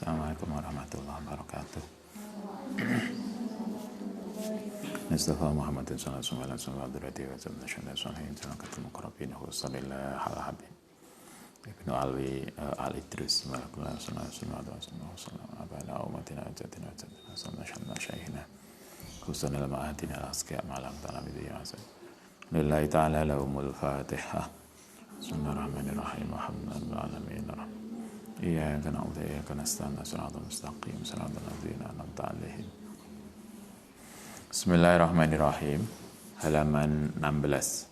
Assalamualaikum warahmatullahi wabarakatuh. Mustafa Muhammad sallallahu alaihi wasallam durati wa sallam syada salihin jalan ketemu qarabin sallallahu alaihi habib Ibnu Alwi al-Idris sallallahu alaihi wasallam abana umatina ajatina sallallahu alaihi syaihina khususnya dalam ahatina al-asqiya malam ta'ala bidhi azam lillahi ta'ala lahumul fatihah bismillahirrahmanirrahim alhamdulillahirrahmanirrahim iyyaka na'budu wa iyyaka nasta'in shiratal mustaqim shiratal ladzina an'amta 'alaihim. Bismillahirrahmanirrahim. Halaman 16.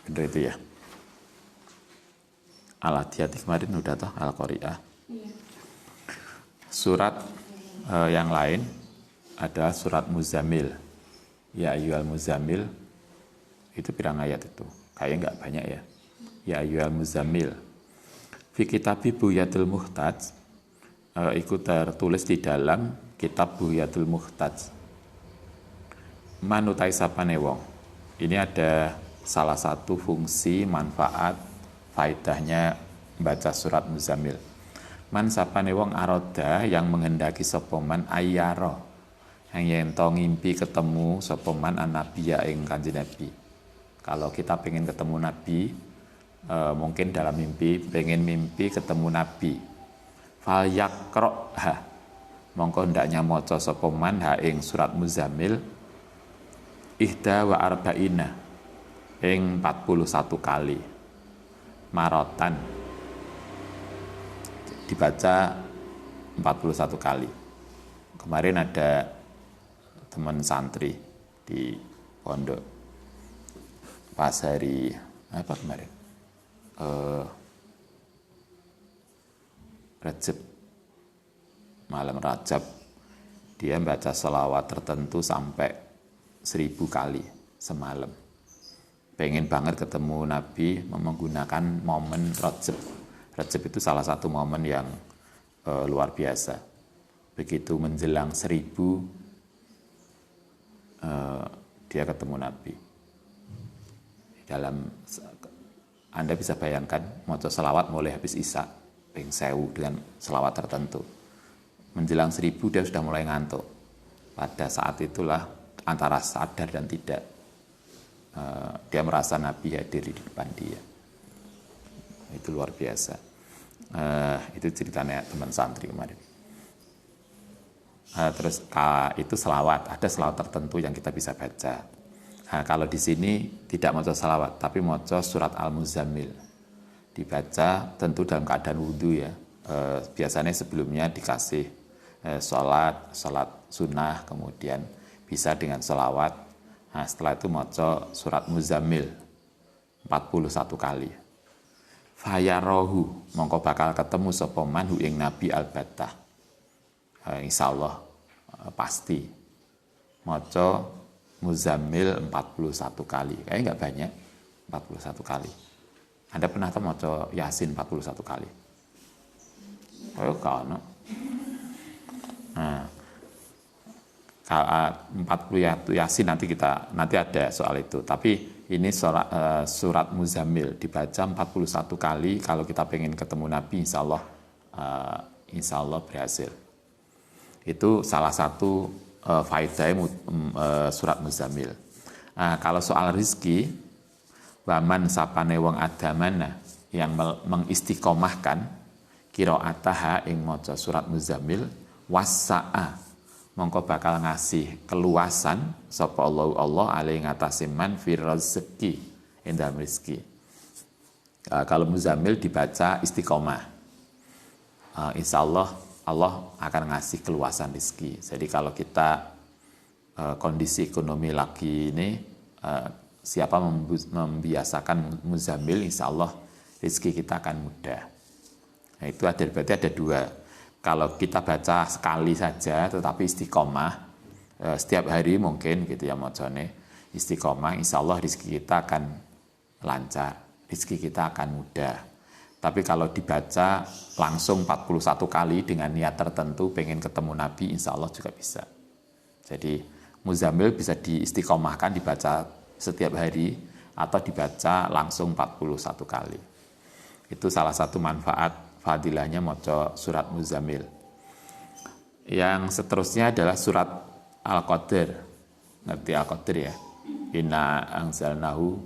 Betul itu ya. Al-Adiyat kemarin udah toh Al-Qari'ah. Iya. Surat yang lain ada surat Muzammil. Ya ayyuhal muzammil. Itu pirang ayat itu? Kayaknya enggak banyak ya. Ya ayyuhal muzammil. Fi kitabi Buyatul Muhtaj, itu tertulis di dalam kitab Buyatul Muhtaj. Manutai sapane wong. Ini ada salah satu fungsi manfaat faedahnya membaca surat Muzammil. Man sapane wong aroda yang menghendaki sapa man ayyara, yang yen to ngimpi ketemu sapa man annabiya ing Kanjeng Nabi. Kalau kita pengen ketemu Nabi, mungkin dalam mimpi, pengen mimpi ketemu Nabi, fal yakroha, mongko ndaknya maca sapa man ha ing surat Muzammil ihda wa arba'ina ing 41 kali marotan, dibaca 41 kali. Kemarin ada teman santri di pondok pas hari apa kemarin? Rajab, malam Rajab, dia baca selawat tertentu sampai 1000 kali semalam. Pengen banget ketemu Nabi menggunakan momen Rajab. Rajab itu salah satu momen yang luar biasa. Begitu menjelang 1000 dia ketemu Nabi. Dalam Anda bisa bayangkan, maca selawat mulai habis Isya, ping 1000 dengan selawat tertentu. Menjelang 1000 dia sudah mulai ngantuk. Pada saat itulah antara sadar dan tidak, dia merasa Nabi hadir di depan dia. Itu luar biasa. Itu ceritanya teman santri kemarin. Terus itu selawat, ada selawat tertentu yang kita bisa baca. Nah, kalau di sini tidak maca salawat, tapi maca surat Al-Muzammil. Dibaca tentu dalam keadaan wudhu ya. Biasanya sebelumnya dikasih sholat sunnah, kemudian bisa dengan salawat. Nah, setelah itu maca surat Muzammil 41 kali. Fayarohu, mongko bakal ketemu sapa man hu ing Nabi al-Battah. Insyaallah pasti. Maca Muzammil 41 kali. Kayaknya nggak banyak, 41 kali. Anda pernah tahu maca Yasin 41 kali? Oh, kan. Nah, kalau 40 Yasin nanti ada soal itu. Tapi ini surat Muzammil dibaca 41 kali. Kalau kita pengen ketemu Nabi, insya Allah berhasil. Itu salah satu faedah surat Muzammil. Nah, kalau soal rizki, waman sapane wong adamana yang mengistiqomahkan qiraataha ing maca surat Muzammil wasa'a, mongko bakal ngasih keluasan sapa Allah alaihi ngatasi man fir rezeki ing dalam rizki. Kalau Muzammil dibaca istiqomah, insyaallah Allah akan ngasih keluasan rezeki. Jadi kalau kita kondisi ekonomi lagi ini, siapa membiasakan Muzammil, insya Allah rezeki kita akan mudah. Nah, itu berarti ada dua. Kalau kita baca sekali saja, tetapi istiqomah, setiap hari mungkin gitu ya macane istiqomah, insya Allah rezeki kita akan lancar, rezeki kita akan mudah. Tapi kalau dibaca langsung 41 kali dengan niat tertentu, pengen ketemu Nabi, insya Allah juga bisa. Jadi Muzammil bisa diistiqomahkan, dibaca setiap hari, atau dibaca langsung 41 kali. Itu salah satu manfaat fadilahnya maca surat Muzammil. Yang seterusnya adalah surat Al-Qadr. Ngerti Al-Qadr ya? Inna anzalnahu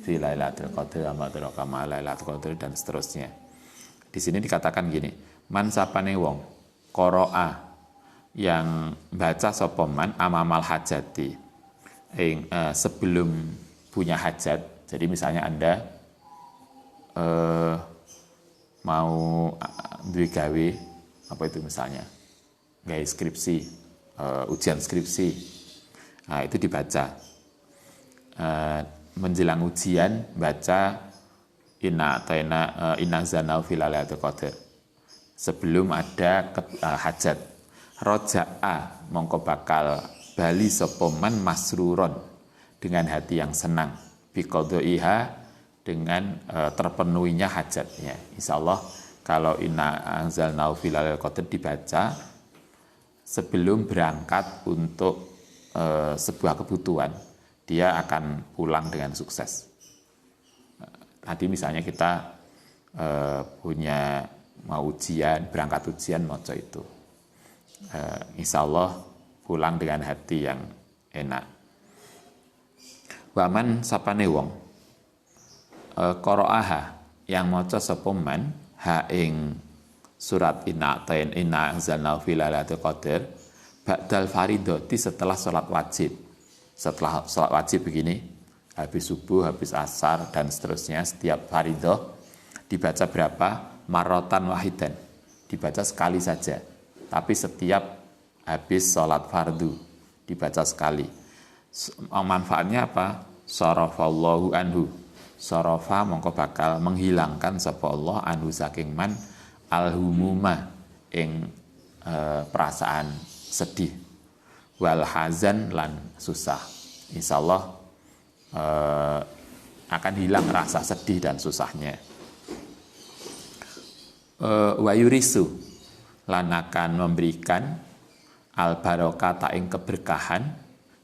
fi lailatul qadr wa ma adraka ma lailatul qadr dan seterusnya. Di sini dikatakan gini, man sapane wong qara'a yang baca sapa man amamal hajati sebelum punya hajat. Jadi misalnya Anda mau duwe gawe apa itu misalnya gawe skripsi, ujian skripsi, nah itu dibaca. Menjelang ujian baca inna zanau fil lailatul qadr sebelum ada hajat. Roja'a mongko bakal bali sapa man masruron dengan hati yang senang biqadaiha dengan terpenuhinya hajatnya. Insyaallah kalau inna anzalnahu fil lailatul qadr dibaca sebelum berangkat untuk sebuah kebutuhan, dia akan pulang dengan sukses. Tadi misalnya kita punya mau ujian, berangkat ujian maca itu. Insya Allah pulang dengan hati yang enak. Waman sapane wong qira'aha yang maca sapa man ha ing surat inna anzalnahu fi lailatul qadr ba'dal faridati setelah salat wajib. Setelah salat wajib begini, habis subuh, habis asar dan seterusnya, setiap faridah dibaca berapa? Marrotan wahidan. Dibaca sekali saja. Tapi setiap habis sholat fardu dibaca sekali. Manfaatnya apa? Sarafallahu anhu. Sarafa mongko bakal menghilangkan sapa Allah anhu saking man alhumuma ing perasaan sedih wal hazan lan susah. Insyaallah akan hilang rasa sedih dan susahnya. Wa yurisu lan akan memberikan al barokah ing keberkahan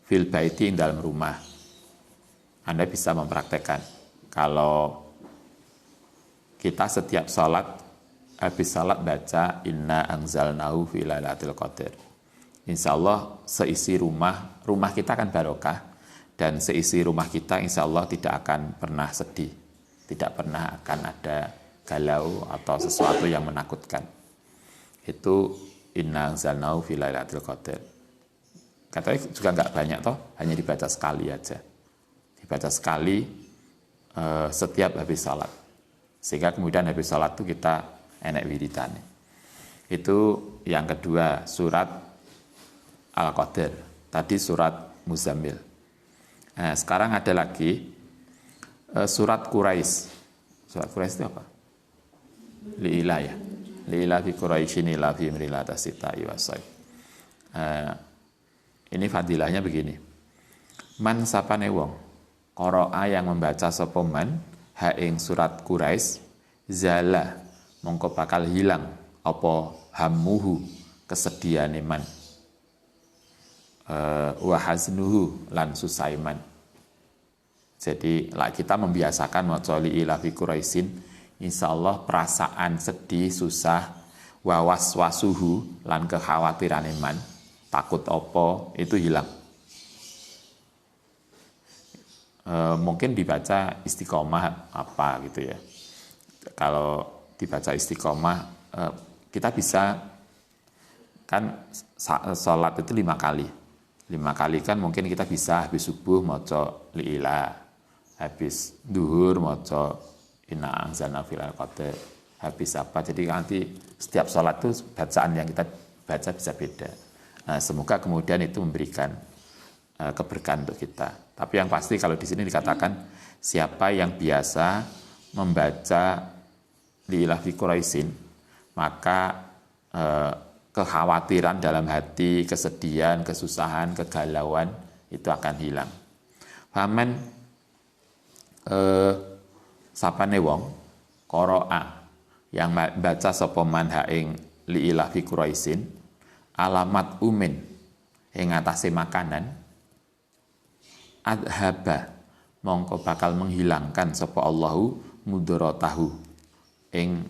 fil baiti ing dalam rumah. Anda bisa mempraktekkan kalau kita setiap sholat habis sholat baca inna anzalnahu fi lailatul qadr. Insyaallah seisi rumah kita akan barokah dan seisi rumah kita insyaallah tidak akan pernah sedih, tidak pernah akan ada galau atau sesuatu yang menakutkan. Itu inna anzalnahu fi lailatul qadr. Katanya juga nggak banyak toh, hanya dibaca sekali aja. Dibaca sekali setiap habis salat. Sehingga kemudian habis salat itu kita enek wiridan. Itu yang kedua, surat Al-Qadr. Tadi surat Muzammil. Nah, sekarang ada lagi surat Quraisy. Surat Quraisy itu apa? Li'ila ya. Li'ila fi Quraisyin ila fi mrilata sita'i wasai. Ini fadilahnya begini. Man sapane wong qara'a yang membaca sapa man ha ing surat Quraisy zala mongko bakal hilang apa hammuhu kesedihan man wa haznuhu lan susah man. Jadi kita membiasakan maca li'ila fi Quraisyin, insyaallah perasaan sedih, susah, waswasuhu lan kekhawatiran iman, takut opo itu hilang. Mungkin dibaca istiqomah apa gitu ya. Kalau dibaca istiqomah, kita bisa kan sholat itu 5 kali. 5 kali kan mungkin kita bisa habis subuh maca li'ila, habis duhur maca inna anzalna fil qadr, habis apa. Jadi nanti setiap sholat itu bacaan yang kita baca bisa beda. Nah, semoga kemudian itu memberikan keberkahan untuk kita. Tapi yang pasti kalau di sini dikatakan siapa yang biasa membaca li'ila fi Quraisyin, maka kekhawatiran dalam hati, kesedihan, kesusahan, kegalauan itu akan hilang. Faman sapane wong qara'a yang baca sapa man ha ing li'ila fi Quraisyin alamat umin ing atase makanan adhaba mongko bakal menghilangkan sapa Allahu mudaratahu ing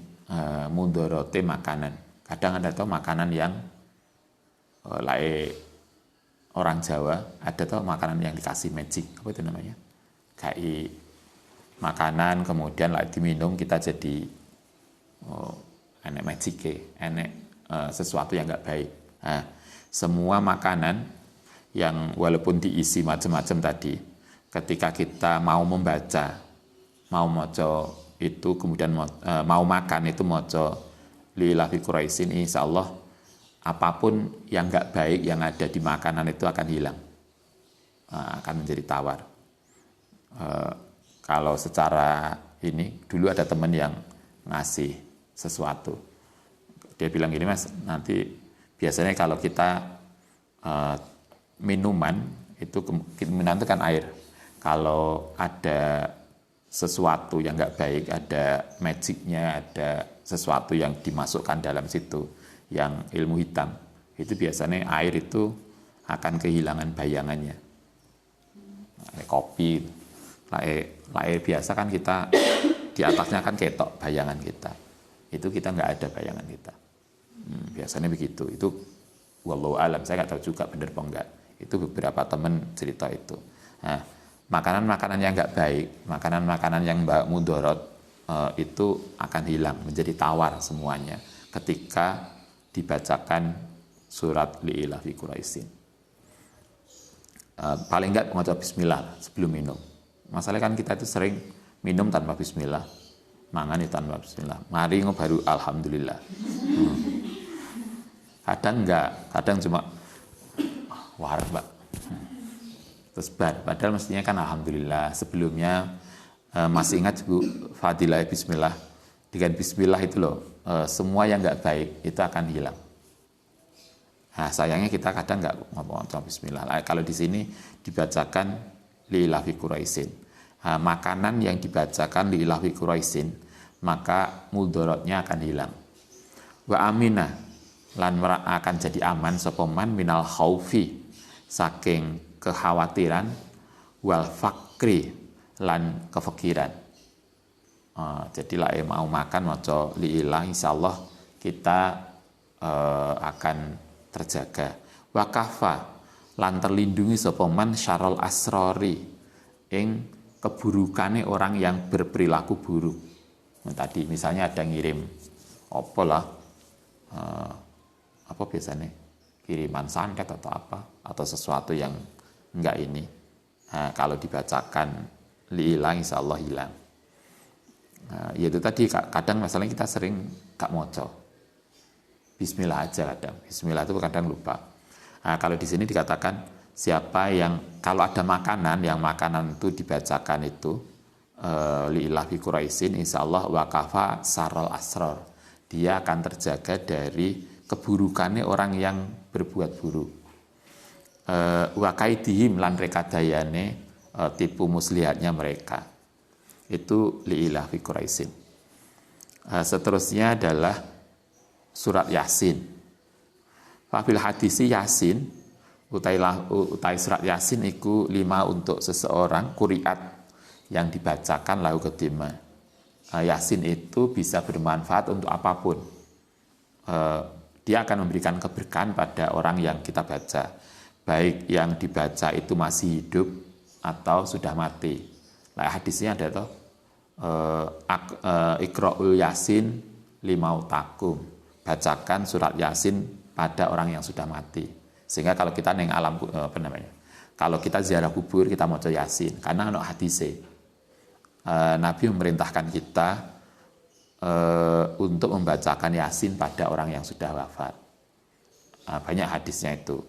mudorote makanan. Kadang ada tuh makanan yang orang Jawa ada tuh makanan yang dikasih magic, apa itu namanya? Kayak makanan kemudian diminum kita jadi enek magic, enek sesuatu yang nggak baik. Nah, semua makanan yang walaupun diisi macam-macam tadi, ketika kita mau membaca, mau moco itu kemudian mau makan itu moco lillahi fi Quraisyin, insya Allah apapun yang nggak baik yang ada di makanan itu akan hilang, akan menjadi tawar. Kalau secara ini, dulu ada teman yang ngasih sesuatu, dia bilang gini, Mas, nanti biasanya kalau kita minuman itu kan air, kalau ada sesuatu yang nggak baik, ada magicnya, ada sesuatu yang dimasukkan dalam situ, yang ilmu hitam, itu biasanya air itu akan kehilangan bayangannya. Kopi, air biasa kan kita di atasnya kan ketok bayangan kita, itu kita nggak ada bayangan kita. Biasanya begitu. Itu wallahu alam, saya nggak tahu juga benar apa enggak. Itu beberapa teman cerita itu. Nah, makanan-makanan yang nggak baik, makanan-makanan yang mudorot itu akan hilang, menjadi tawar semuanya ketika dibacakan surat lillahi fi Quraisyin. Paling nggak mengucap bismillah sebelum minum. Masalahnya kan kita itu sering minum tanpa bismillah, mangan itu tanpa bismillah, mari baru alhamdulillah. Kadang enggak, kadang cuma warak, Pak. Terus padahal mestinya kan alhamdulillah. Sebelumnya masih ingat Bu fadilah bismillah. Dengan bismillah itu loh, semua yang enggak baik itu akan hilang. Nah, sayangnya kita kadang enggak ngomong bismillah. Kalau di sini dibacakan lillahi fi Quraisyin. Nah, makanan yang dibacakan lillahi fi Quraisyin, maka mudorotnya akan hilang. Wa aminah, lan akan jadi aman sopoman minal khaufi, saking kekhawatiran, wal fakri, lan kefikiran. Jadi lah mau makan maca liilah, insyaallah kita akan terjaga. Wa kafa, lan terlindungi sopoman syarol asrori, ing keburukane orang yang berperilaku buruk. Tadi misalnya ada ngirim apa lah, apa biasanya kiriman santet atau apa, atau sesuatu yang enggak ini. Nah, kalau dibacakan liilah insya Allah hilang. Nah, yaitu tadi kadang masalahnya kita sering gak moco bismillah aja, kadang bismillah itu kadang lupa. Nah, kalau di sini dikatakan siapa yang kalau ada makanan yang makanan itu dibacakan itu liilah fi Quraisyin, insya Allah wakafa sarol asror, dia akan terjaga dari keburukannya orang yang berbuat buruk. Wakaidihim lan rekadayane tipu muslihatnya mereka, itu liilah fi Quraisyin. Seterusnya adalah surat Yasin. Fafil hadisi Yasin utai surat Yasin iku 5 untuk seseorang kuriat yang dibacakan lahu kedima. Yasin itu bisa bermanfaat untuk apapun. Dia akan memberikan keberkahan pada orang yang kita baca, baik yang dibaca itu masih hidup atau sudah mati. Nah, hadisnya ada toh, Iqra'ul Yasin limautakum, bacakan surat Yasin pada orang yang sudah mati. Sehingga kalau kita neng alam kalau kita ziarah kubur kita mau Yasin, karena ada hadisnya Nabi memerintahkan kita untuk membacakan Yasin pada orang yang sudah wafat. Banyak hadisnya itu.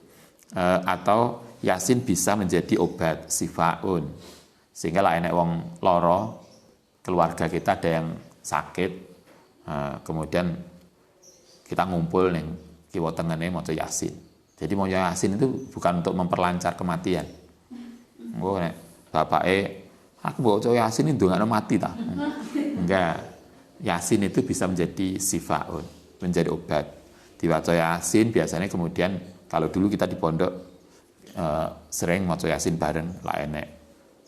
Atau Yasin bisa menjadi obat sifaun, sehingga lah enek wong loro, keluarga kita ada yang sakit, kemudian kita ngumpul nih kiwa tengene maca Yasin. Jadi mau Yasin itu bukan untuk memperlancar kematian. Nek aku baca Yasin itu nggak mati tak? Enggak. Yasin itu bisa menjadi sifaun, menjadi obat. Dibaca Yasin biasanya kemudian kalau dulu kita di pondok sering maca Yasin bareng, lah enek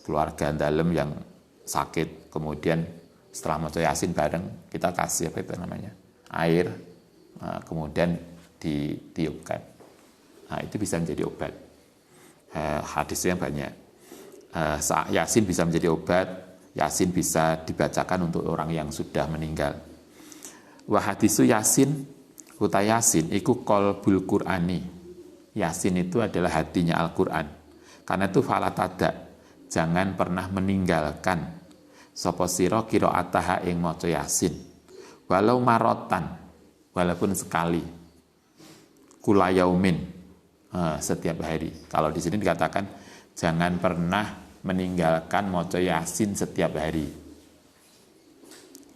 keluarga dalam yang sakit, kemudian setelah maca Yasin bareng kita kasih apa itu namanya air, kemudian ditiupkan. Nah, itu bisa menjadi obat. Hadisnya banyak. Yasin bisa menjadi obat. Yasin bisa dibacakan untuk orang yang sudah meninggal. Wa hadisu Yasin, uta Yasin iku qalbul Qur'ani. Yasin itu adalah hatinya Al-Qur'an. Karena itu falatada, jangan pernah meninggalkan sapa sira qiraataha ing maca Yasin. Walau marotan, walaupun sekali. Kula yaumin, setiap hari. Kalau di sini dikatakan jangan pernah meninggalkan maca Yasin setiap hari.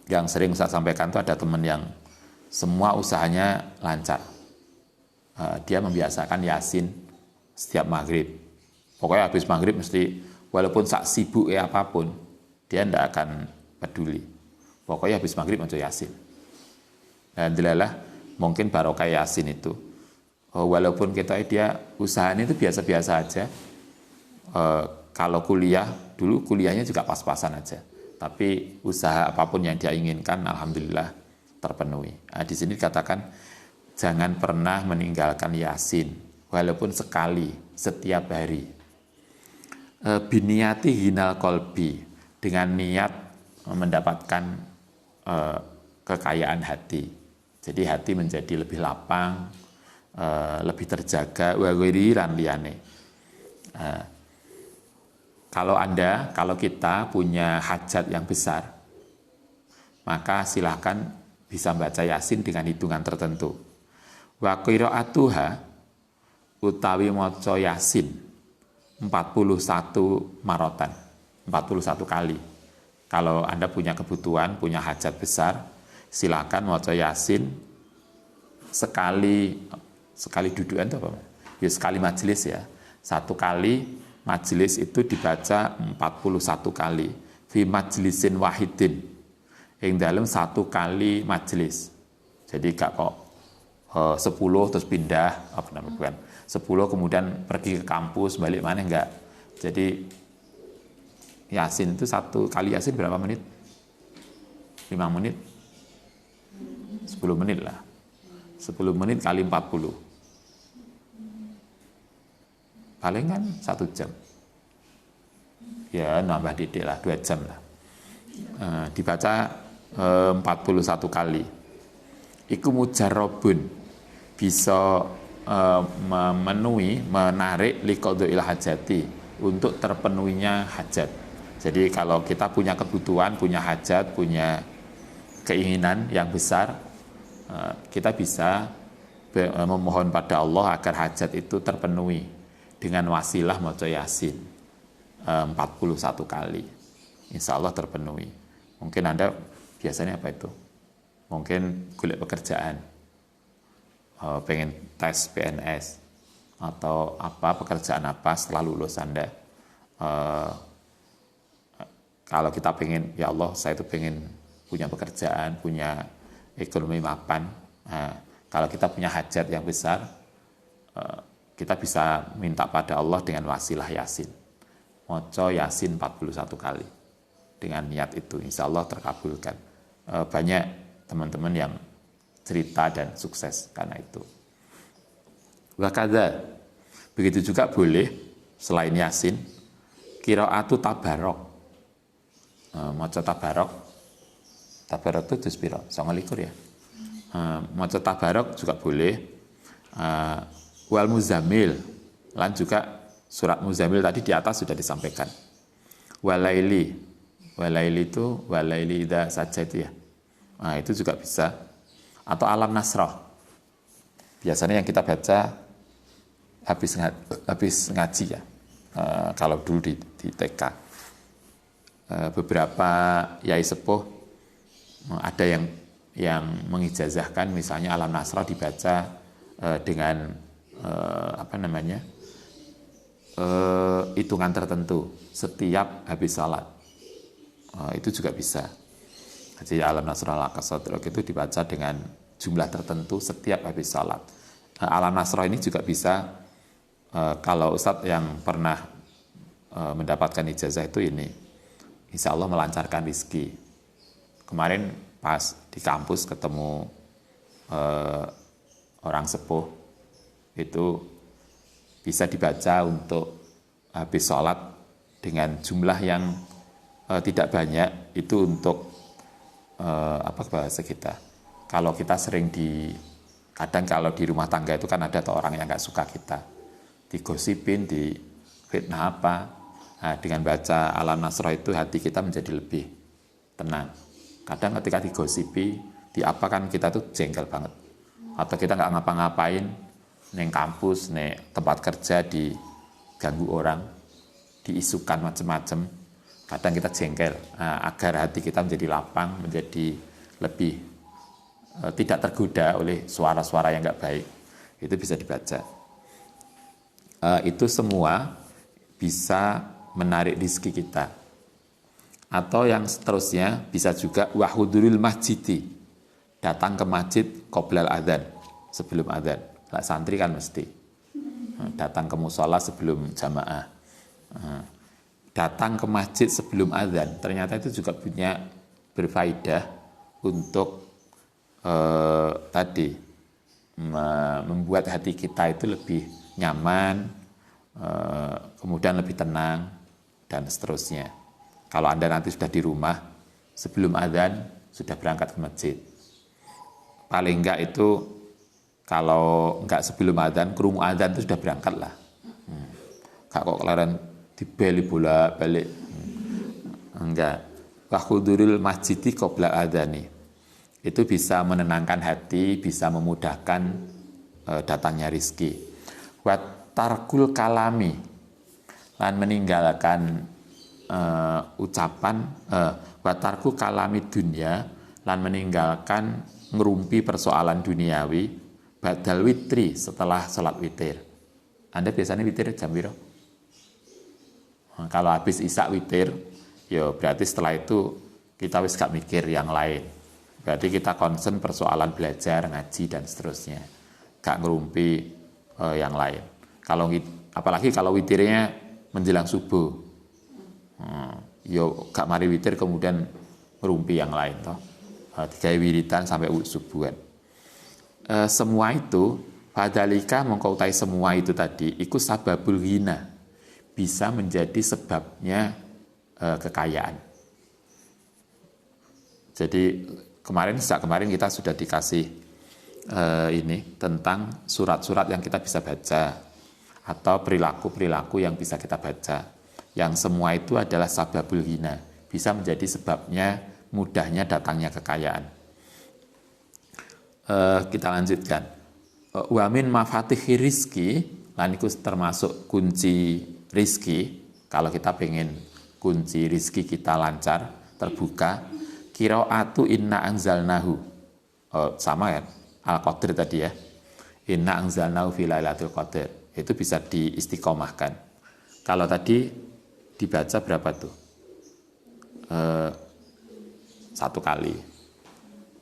Yang sering saya sampaikan itu ada teman yang semua usahanya lancar. Dia membiasakan Yasin setiap maghrib. Pokoknya habis maghrib mesti, walaupun sak sibuk apapun, dia tidak akan peduli. Pokoknya habis maghrib maca Yasin. Dan dilalah mungkin barokah Yasin itu. Walaupun dia usahanya itu biasa-biasa aja. Kalau kuliah, dulu kuliahnya juga pas-pasan aja. Tapi usaha apapun yang dia inginkan, alhamdulillah terpenuhi. Nah, di sini dikatakan, jangan pernah meninggalkan Yasin, walaupun sekali, setiap hari. Biniyati hinal kolbi, dengan niat mendapatkan kekayaan hati. Jadi hati menjadi lebih lapang, lebih terjaga, wawiri lan liyane. Kalau kita punya hajat yang besar, maka silahkan bisa baca Yasin dengan hitungan tertentu. Wa qiraatuha utawi maca Yasin 41 marotan, 41 kali. Kalau Anda punya kebutuhan, punya hajat besar, silakan maca Yasin sekali dudukan itu apa? Ya sekali majelis ya. Satu kali majelis itu dibaca 41 kali. Fi majlisin wahidin. Yang dalam satu kali majelis. Jadi gak kok 10 terus pindah, bukan. 10 kemudian pergi ke kampus, balik mana enggak. Jadi Yasin itu satu kali Yasin berapa menit? 5 menit? 10 menit lah. 10 menit kali 40. Palingan 1 jam. Ya nambah didik lah, 2 jam lah. Dibaca 41 kali. Iku mujarrobun, bisa menarik liqadhil hajati, untuk terpenuhinya hajat. Jadi kalau kita punya kebutuhan, punya hajat, punya keinginan yang besar, kita bisa memohon pada Allah agar hajat itu terpenuhi dengan wasilah maca Yasin 41 kali. Insya Allah terpenuhi. Mungkin Anda biasanya apa itu? Mungkin golek pekerjaan, pengen tes PNS, atau pekerjaan apa setelah lulus Anda. Kalau kita pengen, ya Allah saya itu pengen punya pekerjaan, punya ekonomi mapan. Kalau kita punya hajat yang besar, kita bisa minta pada Allah dengan wasilah Yasin. Maca Yasin 41 kali. Dengan niat itu, insya Allah terkabulkan. Banyak teman-teman yang cerita dan sukses karena itu. Wakadha, begitu juga boleh, selain Yasin, qiraatu tabarok. Maca tabarok. Tabarok itu juz pira? 29 ya. Maca tabarok juga boleh. Wal Muzammil, lan juga surat Muzammil tadi di atas sudah disampaikan. Walaili itu walaili idza sajaitu ya. Nah, itu juga bisa. Atau Alam Nasrah. Biasanya yang kita baca habis ngaji ya. Kalau dulu di TK. Beberapa yai sepuh ada yang mengijazahkan misalnya Alam Nasrah dibaca dengan hitungan tertentu setiap habis salat. Itu juga bisa. Jadi Alam Nasrah laka sadrak itu dibaca dengan jumlah tertentu setiap habis salat. Alam Nasrah ini juga bisa, kalau Ustadz yang pernah mendapatkan ijazah itu ini, insya Allah melancarkan rezeki. Kemarin pas di kampus ketemu orang sepuh, itu bisa dibaca untuk habis sholat dengan jumlah yang tidak banyak. Itu untuk apa bahasa kita, kalau kita sering kadang kalau di rumah tangga itu kan ada orang yang nggak suka kita digosipin, di fitnah apa. Nah, dengan baca Alam Nasroh itu hati kita menjadi lebih tenang. Kadang ketika digosipi, diapakan, kita tuh jengkel banget. Atau kita nggak ngapa-ngapain, neng kampus, neng tempat kerja diganggu orang, diisukan macam-macam. Kadang kita jengkel. Nah, agar hati kita menjadi lapang, menjadi lebih tidak tergoda oleh suara-suara yang nggak baik, itu bisa dibaca. Itu semua bisa menarik rezeki kita. Atau yang seterusnya bisa juga wahuduril masjidi, datang ke masjid qoblal adzan, sebelum adzan. Nah, santri kan mesti datang ke musola sebelum jamaah. Datang ke masjid sebelum adzan, ternyata itu juga punya berfaedah untuk tadi membuat hati kita itu lebih nyaman, kemudian lebih tenang, dan seterusnya. Kalau Anda nanti sudah di rumah, sebelum adzan sudah berangkat ke masjid. Paling enggak itu, kalau enggak sebelum adzan, krungu adzan itu sudah berangkat lah. Enggak kok kelaran dibeli bolak-balik. Enggak. Wahuduril masjidi qabla adzani. Itu bisa menenangkan hati, bisa memudahkan datangnya rizki. Watarkul kalami, lan meninggalkan ucapan watarku kalami dunia, lan meninggalkan ngerumpi persoalan duniawi badal witri, setelah sholat witir. Anda biasanya witir jam berapa? Kalau habis isya witir, ya berarti setelah itu kita wis gak mikir yang lain. Berarti kita concern persoalan belajar, ngaji, dan seterusnya. Gak ngerumpi yang lain. Apalagi kalau witirnya menjelang subuh. Yo gak mari witir kemudian ngerumpi yang lain toh. Digawe wiridan sampai subuhan. Semua itu padalika mengkautai semua itu tadi iku sababul ghina, bisa menjadi sebabnya kekayaan. Jadi sejak kemarin kita sudah dikasih ini tentang surat-surat yang kita bisa baca atau perilaku-perilaku yang bisa kita baca. Yang semua itu adalah sababul ghina, bisa menjadi sebabnya mudahnya datangnya kekayaan. Kita lanjutkan. Wa min mafatihi rizki, lan iku termasuk kunci rizki. Kalau kita pengen kunci rizki kita lancar, terbuka, qiraatu inna anzalnahu. Sama kan? Al-Qadr tadi ya. Inna anzalnahu fi lailatul qadr. Itu bisa diistiqomahkan. Kalau tadi dibaca berapa tuh? 1 kali.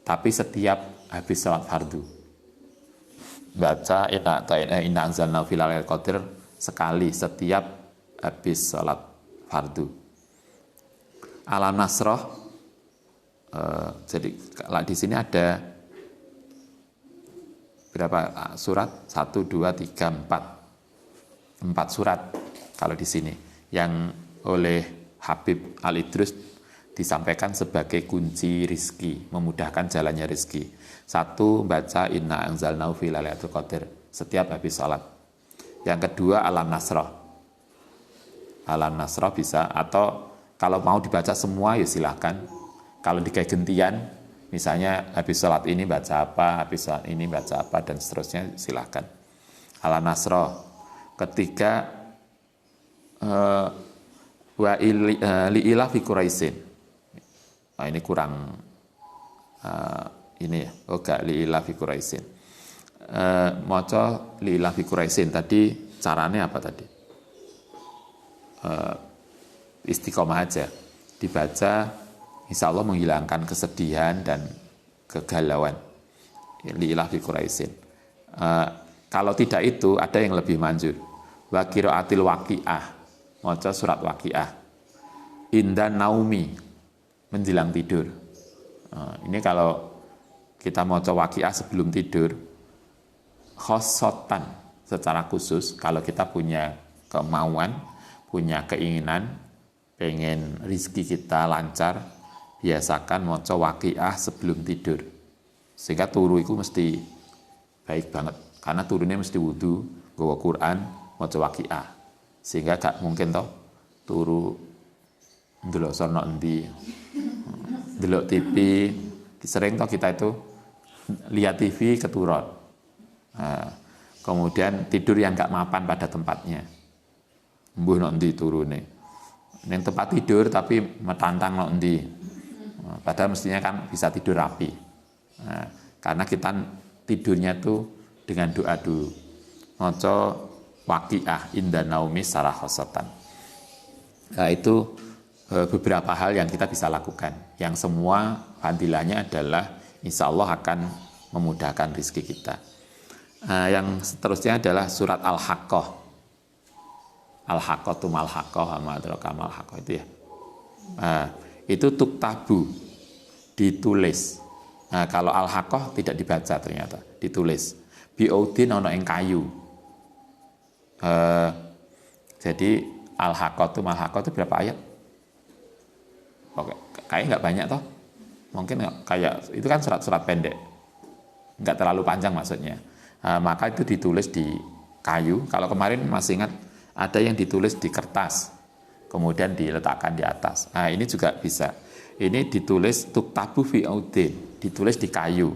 Tapi setiap habis sholat fardu. Baca inna anzalnahu fi lailatul qadr sekali setiap habis sholat fardu. Alam Nasroh, jadi di sini ada berapa surat? 1, 2, 3, 4. 4 surat kalau di sini yang oleh Habib Al-Idrus disampaikan sebagai kunci rizki, memudahkan jalannya rizki. 1, baca inna anzalnahu fi lailatul qadr setiap habis sholat. Yang kedua Alam Nasroh. Alam Nasroh bisa, atau kalau mau dibaca semua ya silahkan. Kalau dikai gentian, misalnya habis sholat ini baca apa, habis sholat ini baca apa, dan seterusnya silahkan. Alam Nasroh. Ketiga wa li'ilah fi Quraisyin. Nah, ini kurang ini ya. Gak li'ilah fi Quraisyin. Maca li'ilah fi Quraisyin tadi caranya apa tadi? Istiqomah aja. Dibaca, insya Allah menghilangkan kesedihan dan kegalauan. Li'ilah fi Quraisyin. Kalau tidak itu ada yang lebih manjur. Wa qiraatil waqi'ah. Maca surat Waqiah. Inda naumi, menjelang tidur. Ini kalau kita maca Waqiah sebelum tidur, khosotan, secara khusus kalau kita punya kemauan, punya keinginan, pengen rizki kita lancar, biasakan maca waqiah sebelum tidur. Sehingga turu itu mesti baik banget. Karena turunnya mesti wudu, nggawa Quran, maca waqiah. Sehingga gak mungkin toh turu ndelok sono endi, ndelok TV. Sering toh kita itu lihat TV keturun. Kemudian tidur yang gak mapan pada tempatnya. Mbuh nanti turune. Neng tempat tidur tapi metantang nanti. Padahal mestinya kan bisa tidur rapi. Karena kita tidurnya tuh dengan doa dulu. Maca waqiah inda naumi secara khosatan. Nah, itu beberapa hal yang kita bisa lakukan. Yang semua fadilahnya adalah insya Allah akan memudahkan rezeki kita. Yang seterusnya adalah surat Al-Haqqah. Al-Haqqah tu mal-Haqqah sama adraka mal-Haqqah itu ya. Itu tuktabu, ditulis. Kalau Al-Haqqah tidak dibaca ternyata, ditulis. Bi'udin ono ing kayu. Jadi Al-Haqqah tu mal-Haqqah itu berapa ayat? Oke, kayaknya nggak banyak toh. Mungkin kayak itu kan surat-surat pendek. Nggak terlalu panjang maksudnya. Maka itu ditulis di kayu. Kalau kemarin masih ingat ada yang ditulis di kertas, kemudian diletakkan di atas. Ini juga bisa. Ini ditulis tuktabu fi audin, ditulis di kayu.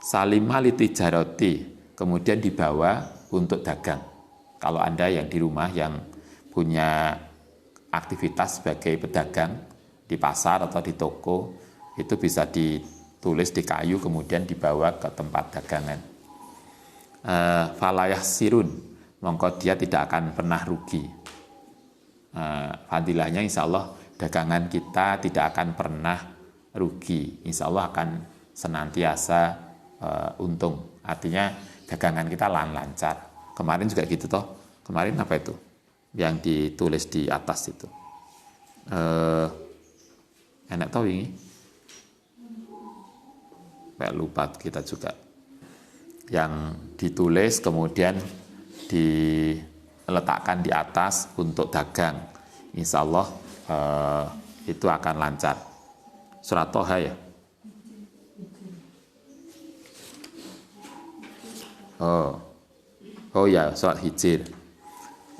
Salima litijaroti, kemudian dibawa untuk dagang. Kalau Anda yang di rumah yang punya aktivitas sebagai pedagang di pasar atau di toko, itu bisa ditulis di kayu kemudian dibawa ke tempat dagangan. Falayah sirun, mongko dia tidak akan pernah rugi. Fadilahnya insya Allah dagangan kita tidak akan pernah rugi, insya Allah akan senantiasa untung. Artinya dagangan kita lancar. Kemarin juga gitu toh. Kemarin apa itu yang ditulis di atas itu? Enak tahu ini? Kayak lupa kita juga. Yang ditulis kemudian diletakkan di atas untuk dagang, insya Allah itu akan lancar. Surat Toha ya. Oh ya, surat Hijr.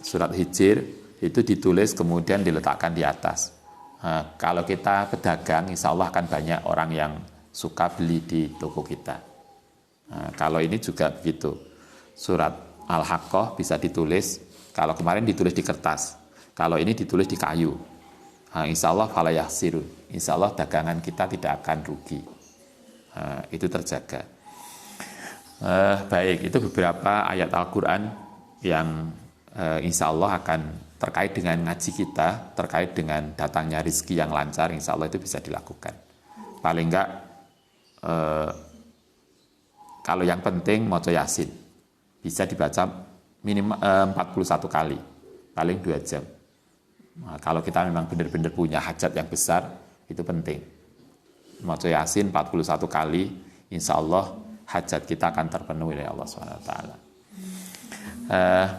Surat Hijr itu ditulis kemudian diletakkan di atas. Kalau kita pedagang, insya Allah akan banyak orang yang suka beli di toko kita. Kalau ini juga begitu. Surat Al-Haqqah bisa ditulis. Kalau kemarin ditulis di kertas. Kalau ini ditulis di kayu. Insya Allah falayah sirun. Insya Allah dagangan kita tidak akan rugi. Itu terjaga. Baik, itu beberapa ayat Al-Quran yang insya Allah akan terkait dengan ngaji kita, terkait dengan datangnya rezeki yang lancar, insya Allah itu bisa dilakukan. Paling enggak, kalau yang penting maca Yasin bisa dibaca minimal 41 kali, paling 2 jam. Kalau kita memang benar-benar punya hajat yang besar, itu penting. Maca Yasin 41 kali, insya Allah hajat kita akan terpenuhi oleh Allah SWT.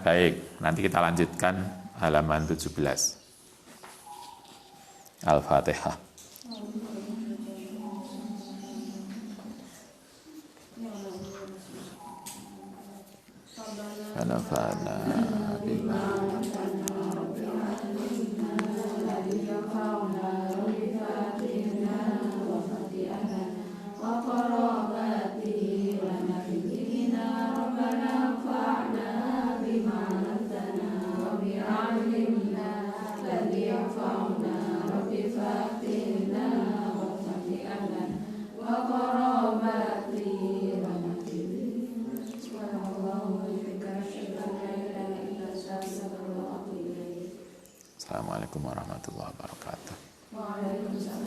Baik, nanti kita lanjutkan halaman 17. Al-Fatihah. Nafa'na bima Assalamualaikum warahmatullahi wabarakatuh. Waalaikumsalam.